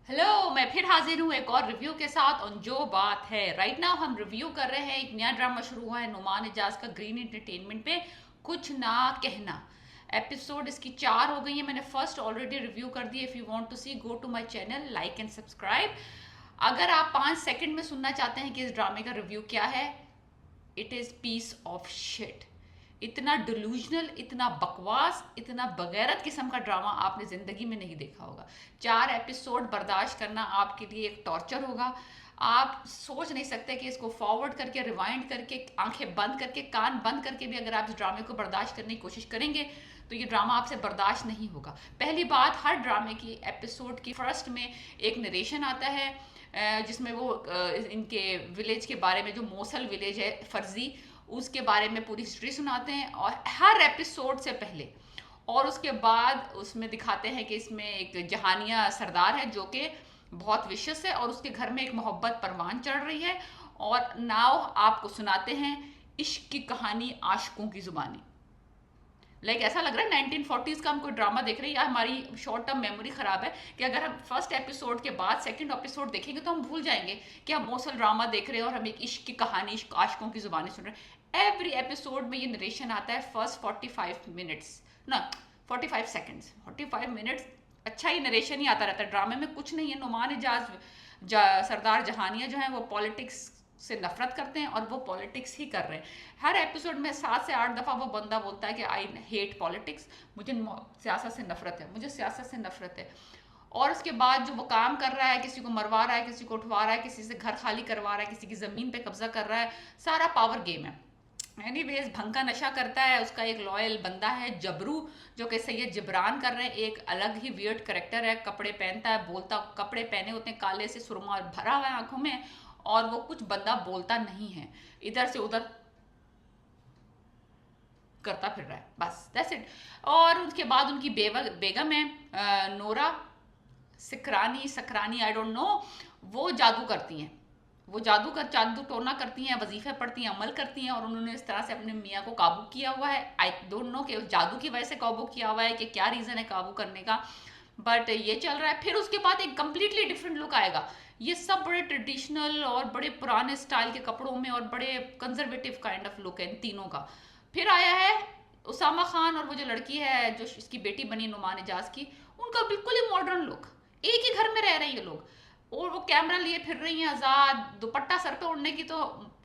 Hello, मैं फिर हाजिर हूँ एक और रिव्यू के साथ। और जो बात है राइट नाउ हम रिव्यू कर रहे हैं, एक नया ड्रामा शुरू हुआ है नुमान एजाज का ग्रीन एंटरटेनमेंट पे, कुछ ना कहना। एपिसोड इसकी 4 हो गई है। मैंने फर्स्ट ऑलरेडी रिव्यू कर दी। If you want to see, go to my channel, like and subscribe. अगर आप 5 सेकंड में सुनना चाहते हैं कि इस ड्रामे का रिव्यू क्या है, it is peace of shit. इतना डिलूजनल, इतना बकवास, इतना बगैरत किस्म का ड्रामा आपने जिंदगी में नहीं देखा होगा। 4 एपिसोड बर्दाश्त करना आपके लिए एक टॉर्चर होगा। आप सोच नहीं सकते कि इसको फॉरवर्ड करके, रिवाइंड करके, आंखें बंद करके, कान बंद करके भी अगर आप इस ड्रामे को बर्दाश्त करने की कोशिश करेंगे तो ये ड्रामा आपसे बर्दाश्त नहीं होगा। पहली बात, हर ड्रामे की एपिसोड की फर्स्ट में एक नरेशन आता है जिसमें वो इनके विलेज के बारे में, जो मोसल विलेज है फर्जी, उसके बारे में पूरी हिस्ट्री सुनाते हैं और हर एपिसोड से पहले। और उसके बाद उसमें दिखाते हैं कि इसमें एक जहानिया सरदार है जो कि बहुत विशेष है और उसके घर में एक मोहब्बत परवान चढ़ रही है। और नाव आपको सुनाते हैं इश्क की कहानी आशिकों की जुबानी। ऐसा लग रहा है 1940s का हम कोई ड्रामा देख रहे हैं, या हमारी शॉर्ट टर्म मेमोरी खराब है कि अगर हम फर्स्ट एपिसोड के बाद सेकंड एपिसोड देखेंगे तो हम भूल जाएंगे कि हम मौसल ड्रामा देख रहे हैं और हम एक इश्क की कहानी, इश्क आशिकों की जुबानी सुन रहे हैं। एवरी एपिसोड में ये नरेशन आता है फर्स्ट 45 मिनट्स ना, 45 सेकेंड्स, 45 मिनट्स। अच्छा ही नरेशन ही आता रहता है, ड्रामे में कुछ नहीं है। नुमान एजाज सरदार जहानिया जो है वो पॉलिटिक्स से नफरत करते हैं और वो पॉलिटिक्स ही कर रहे हैं। हर एपिसोड में 7 से 8 दफ़ा वो बंदा बोलता है कि आई हेट पॉलिटिक्स, मुझे सियासत से नफरत है, मुझे सियासत से नफरत है। और उसके बाद जो वो काम कर रहा है, किसी को मरवा रहा है, किसी को उठवा रहा है, किसी से घर खाली करवा रहा है, किसी की ज़मीन पे कब्जा कर रहा है, सारा पावर गेम है। एनीवेज, भंग का नशा करता है। उसका एक लॉयल बंदा है जबरू, जो कि सैयद जिब्रान कर रहे हैं। एक अलग ही वियर्ड करेक्टर है, कपड़े पहनता है, बोलता, कपड़े पहने होते हैं काले से, सुरमा भरा हुआ है आंखों में, और वो कुछ बंदा बोलता नहीं है, इधर से उधर करता फिर रहा है, बस दैट्स इट। और उसके बाद उनकी बेगम है नोरा सिकरानी, सकरानी, आई डोंट नो। वो जादू करती हैं, वो जादू टोना करती हैं, वजीफे पढ़ती हैं, अमल करती हैं, और उन्होंने इस तरह से अपने मियाँ को काबू किया हुआ है। आई डोंट नो कि जादू की वजह से काबू किया हुआ है कि क्या रीज़न है काबू करने का, बट ये चल रहा है। फिर उसके बाद एक कंप्लीटली डिफरेंट लुक आएगा। ये सब बड़े ट्रेडिशनल और बड़े पुराने स्टाइल के कपड़ों में और बड़े कंजर्वेटिव काइंड ऑफ लुक है इन तीनों का। फिर आया है उसामा खान और वो जो लड़की है जो इसकी बेटी बनी नुमान एजाज की, उनका बिल्कुल ही मॉडर्न लुक। एक ही घर में रह रहे हैं ये लोग और वो कैमरा लिए फिर रही हैं आज़ाद। दुपट्टा सर पे ओढ़ने की तो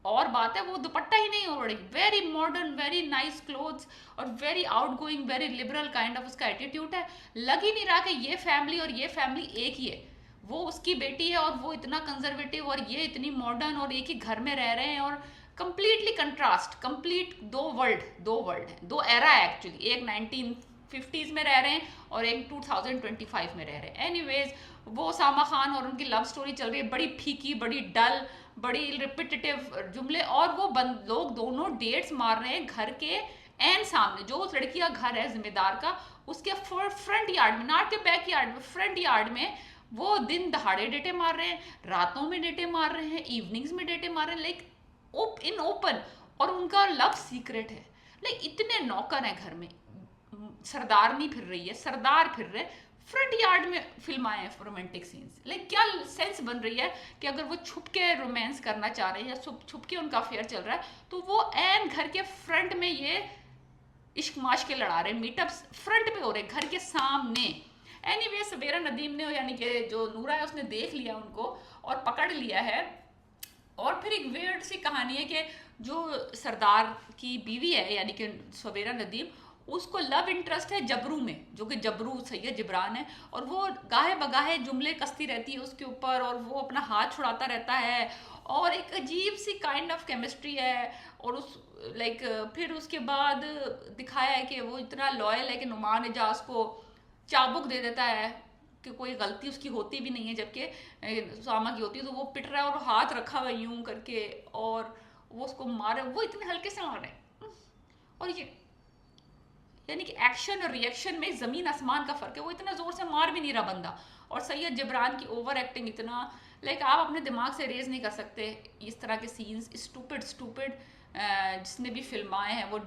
और बात है, वो दुपट्टा ही नहीं ओढ़ रही। Very modern, very nice clothes और very outgoing, very liberal kind of उसका एटीट्यूड है। लग ही नहीं रहा कि ये फैमिली और ये फैमिली एक ही है। वो उसकी बेटी है और वो इतना कंजर्वेटिव और ये इतनी मॉडर्न, और एक ही घर में रह रहे हैं। और कंप्लीटली कंट्रास्ट, कंप्लीट दो वर्ल्ड है, दो एरा है एक्चुअली। एक 1950s में रह रहे हैं और एक 2025 में रह रहे हैं। एनीवेज, वो सामा खान और उनकी लव स्टोरी चल रही है, बड़ी फीकी, बड़ी डल, बड़ी रिपीटेटिव जुमले। और वो लोग दोनों डेट्स मार रहे हैं घर के एन सामने, जो उस लड़की का घर है जिम्मेदार का, उसके फ्रंट यार्ड में, नॉट के बैक यार्ड में, फ्रंट यार्ड में। वो दिन दहाड़े डेटे मार रहे हैं, रातों में डेटे मार रहे हैं, इवनिंग्स में डेटे मार रहे हैं, इन ओपन। और उनका लव सीक्रेट है। इतने नौकर हैं घर में। सरदार नहीं फिर रही है, सरदार फिर रहे। फ्रंट यार्ड में फिल्म आए हैं रोमांटिक सीन्स। क्या सेंस बन रही है कि अगर वो छुप के रोमांस करना चाह रहे हैं या छुप के उनका अफेयर चल रहा है, तो वो एन घर के फ्रंट में ये इश्क माश के लड़ा रहे, मीटअप्स फ्रंट में हो रहे, घर के सामने। एनीवे, सवेरा नदीम ने, यानी कि जो नूरा है, उसने देख लिया उनको और पकड़ लिया है। और फिर एक वेर्ड सी कहानी है कि जो सरदार की बीवी है यानी कि सवेरा नदीम, उसको लव इंटरेस्ट है जबरू में, जो कि जबरू सैयद जिब्रान है। और वो गाहे बगाहे जुमले कसती रहती है उसके ऊपर और वो अपना हाथ छुड़ाता रहता है। और एक अजीब सी काइंड ऑफ केमिस्ट्री है। और उस फिर उसके बाद दिखाया है कि वो इतना लॉयल है कि नुमान एजाज को चाबुक दे देता है कि कोई गलती उसकी होती भी नहीं है, जबकि उसामा की होती है। तो वो पिट रहा है और हाथ रखा हुआ यूं करके, और वो उसको मारे, वो इतने हल्के से मार रहे हैं। और ये यानी कि एक्शन और रिएक्शन में ज़मीन आसमान का फ़र्क है। वो इतना ज़ोर से मार भी नहीं रहा बंदा। और सैयद जबरान की ओवर एक्टिंग इतना, आप अपने दिमाग से रेज नहीं कर सकते इस तरह के सीन्स। स्टूपिड स्टूपिड, जिसने भी फिल्माए हैं वो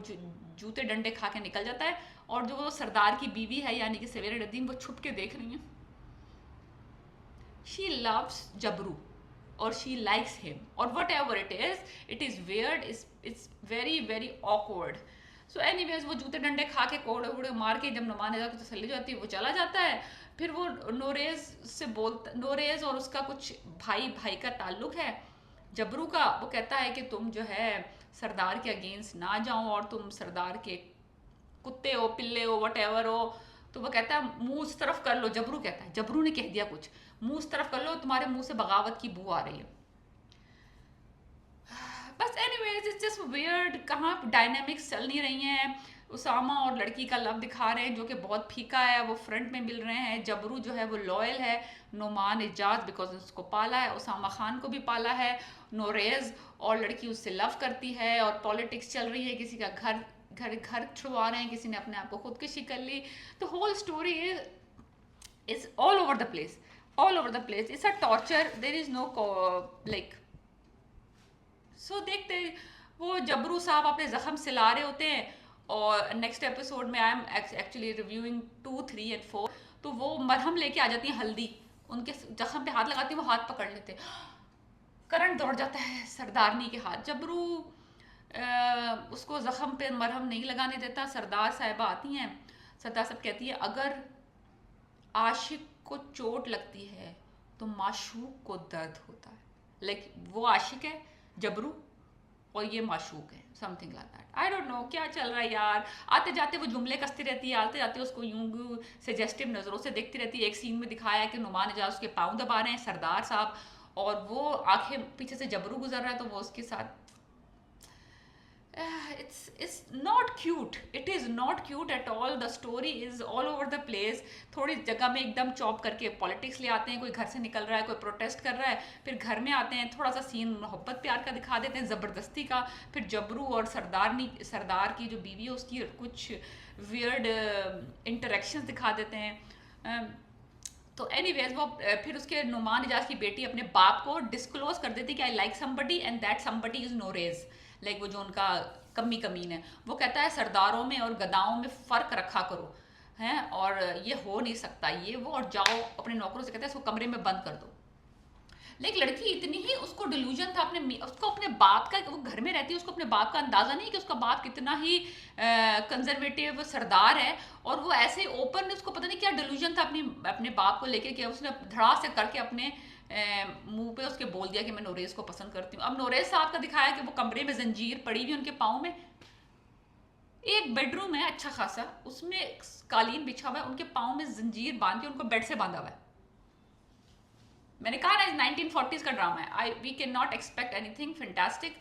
जूते डंडे खा के निकल जाता है। और जो वो सरदार की बीवी है यानी कि सवेरा नदीम, वो छुप के देख रही हैं। she loves Jabru or she likes him or whatever it is weird, it's very very awkward. So anyways वो जूते डंडे खा के कोड़े वोड़े मार के जब नुमान निजा की तसल्ली जाती है वो चला जाता है। फिर वो नोरेज से बोलता, नोरेज और उसका कुछ भाई भाई का ताल्लुक है जबरू का, वो कहता है कि तुम जो है सरदार के अगेंस्ट ना जाओ और तुम सरदार के कुत्ते हो पिल्ले हो वट हो। तो वो कहता है मुंह उस तरफ कर लो, जबरू कहता है, जबरू ने कह दिया कुछ, मुंह उस तरफ कर लो तुम्हारे मुंह से बगावत की बू आ रही है। बस एनीवेज इट्स जस्ट वियर्ड, कहाँ डायनामिक्स चल नहीं रही हैं। उसामा और लड़की का लव दिखा रहे हैं जो कि बहुत फीका है, वो फ्रंट में मिल रहे हैं। जबरू जो है वो लॉयल है नोमान इजाज बिकॉज उसको पाला है, उसामा खान को भी पाला है। नोरेज और लड़की उससे लव करती है और पॉलिटिक्स चल रही है, किसी का घर घर घर छुड़वा रहे हैं, किसी ने अपने आप को खुदकुशी कर ली। तो whole story is all over the place, all over the place, it's a torture, there is no like. So देखते वो जबरू साहब अपने जख्म सिला रहे होते हैं और नेक्स्ट एपिसोड में I am actually reviewing 2, 3 and 4। तो वो मरहम लेके आ जाती हैं, हल्दी उनके जख्म पे हाथ लगाती हैं, वो हाथ पकड़ लेते हैं, करंट दौड़ जाता है सरदारनी के हाथ। जबरू उसको जख्म पे मरहम नहीं लगाने देता। सरदार साहिबा आती हैं, सरदार साहब कहती है अगर आशिक को चोट लगती है तो माशूक को दर्द होता है। लाइक वो आशिक है जबरू और ये माशूक है, something like that. I don't know क्या चल रहा है यार। आते जाते वो जुमले कसती रहती है, आते जाते उसको यूं सजेस्टिव नज़रों से देखती रहती है। एक सीन में दिखाया है कि नुमान इजाज उसके पाँव दबा रहे हैं सरदार साहब, और वो आंखें पीछे से जबरू गुजर रहा है तो वो उसके साथ it's not cute, it is not cute at all, the story is all over the place। थोड़ी जगह में एकदम चॉप करके पॉलिटिक्स ले आते हैं, कोई घर से निकल रहा है, कोई प्रोटेस्ट कर रहा है, फिर घर में आते हैं थोड़ा सा सीन मोहब्बत प्यार का दिखा देते हैं ज़बरदस्ती का, फिर जबरू और सरदार की जो बीवी है उसकी कुछ वियर्ड इंटरेक्शंस दिखा देते हैं। तो एनीवेज वो फिर उसके नुमान इजाज की बेटी अपने बाप को डिस्क्लोज कर देती कि I like somebody and that somebody is नोरेज। लाइक वो जो उनका कमी कमीन है, वो कहता है सरदारों में और गदाओं में फ़र्क रखा करो हैं, और ये हो नहीं सकता ये वो, और जाओ अपने नौकरों से कहता है इसको कमरे में बंद कर दो। लेकिन लड़की इतनी ही उसको डिल्यूजन था उसको अपने बाप का, वो घर में रहती है, उसको अपने बाप का अंदाज़ा नहीं कि उसका बाप कितना ही कंजर्वेटिव सरदार है, और वो ऐसे ओपन उसको पता नहीं क्या डिल्यूजन था अपने बाप को लेकर कि उसने धड़ा से करके अपने मुंह पे उसके बोल दिया कि मैं नोरेज को पसंद करती हूँ। अब नोरेज साहब का दिखाया कि वो कमरे में जंजीर पड़ी हुई उनके पाँव में, एक बेडरूम है अच्छा खासा, उसमें कालीन बिछा हुआ है, उनके पाँव में जंजीर बांध के उनको बेड से बांधा हुआ है। मैंने कहा ना 1940s का ड्रामा है, we can not expect anything fantastic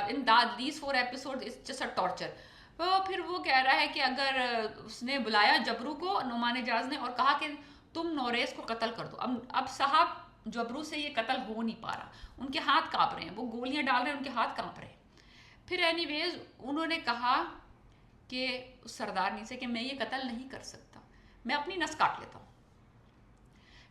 in these 4 episodes, it's just a torture. तो फिर वो कह रहा है कि अगर उसने बुलाया जबरू को नुमान इजाज ने और कहा कि तुम नोरेज को कत्ल कर दो। अब साहब जबरू से ये कत्ल हो नहीं पा रहा, उनके हाथ कांप रहे हैं, वो गोलियां डाल रहे हैं, उनके हाथ कांप रहे हैं। फिर एनीवेज उन्होंने कहा कि उस सरदारनी से कि मैं ये कत्ल नहीं कर सकता, मैं अपनी नस काट लेता हूँ।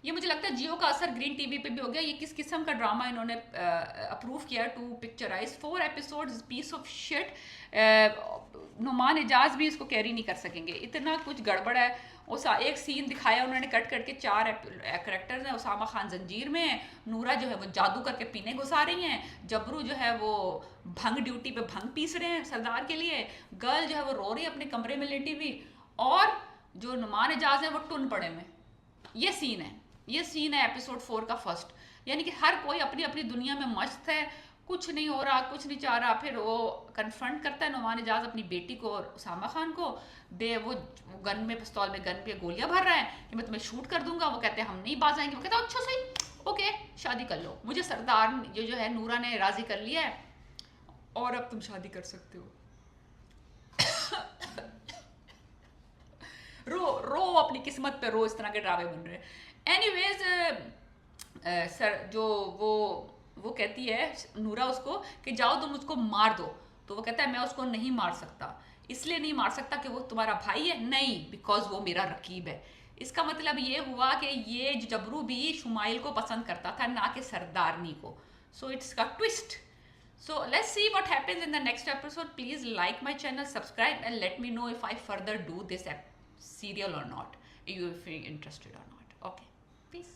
ये मुझे लगता है जियो का असर ग्रीन टीवी पे भी हो गया। ये किस किस्म का ड्रामा इन्होंने अप्रूव किया to picturize 4 episodes, piece of shit. Numan Ijaz भी इसको कैरी नहीं कर सकेंगे, इतना कुछ गड़बड़ है। उस एक सीन दिखाया उन्होंने कट करके, 4 कैरेक्टर्स हैं, उसामा खान जंजीर में है, नूरा जो है वो जादू करके पीने घुसा रही हैं, जबरू जो है वो भंग ड्यूटी पे भंग पीस रहे हैं सरदार के लिए, गर्ल जो है वो रो रही है अपने कमरे में लेटी हुई, और जो नुमान इजाज है वो टुन पड़े में। ये सीन है एपिसोड 4 का फर्स्ट। यानी कि हर कोई अपनी अपनी दुनिया में मस्त है, कुछ नहीं हो रहा, कुछ नहीं चाह रहा। फिर वो कन्फ्रंट करता है नुमान इजाज अपनी बेटी को और उसामा खान को, वो गन में पिस्तौल में गन पे गोलियां भर रहा है कि मैं तुम्हें शूट कर दूंगा। वो कहते हैं हम नहीं बाज आएंगे। वो कहता है अच्छा सही, ओके शादी कर लो, मुझे सरदार जो है नूरा ने राजी कर लिया है और अब तुम शादी कर सकते हो। रो अपनी किस्मत पे रो, इस तरह के ड्रामे बन रहे हैं। एनीवेज सर जो वो कहती है नूरा उसको कि जाओ तुम उसको मार दो, तो वो कहता है मैं उसको नहीं मार सकता, इसलिए नहीं मार सकता कि वो तुम्हारा भाई है, नहीं बिकॉज वो मेरा रकीब है। इसका मतलब ये हुआ कि ये जबरू भी शुमाइल को पसंद करता था, ना कि सरदारनी को। सो इट्स का twist. So let's see what happens in the next episode. Please like my channel, subscribe, and let me know if I further do this serial or not, if you're interested or not. Okay, peace.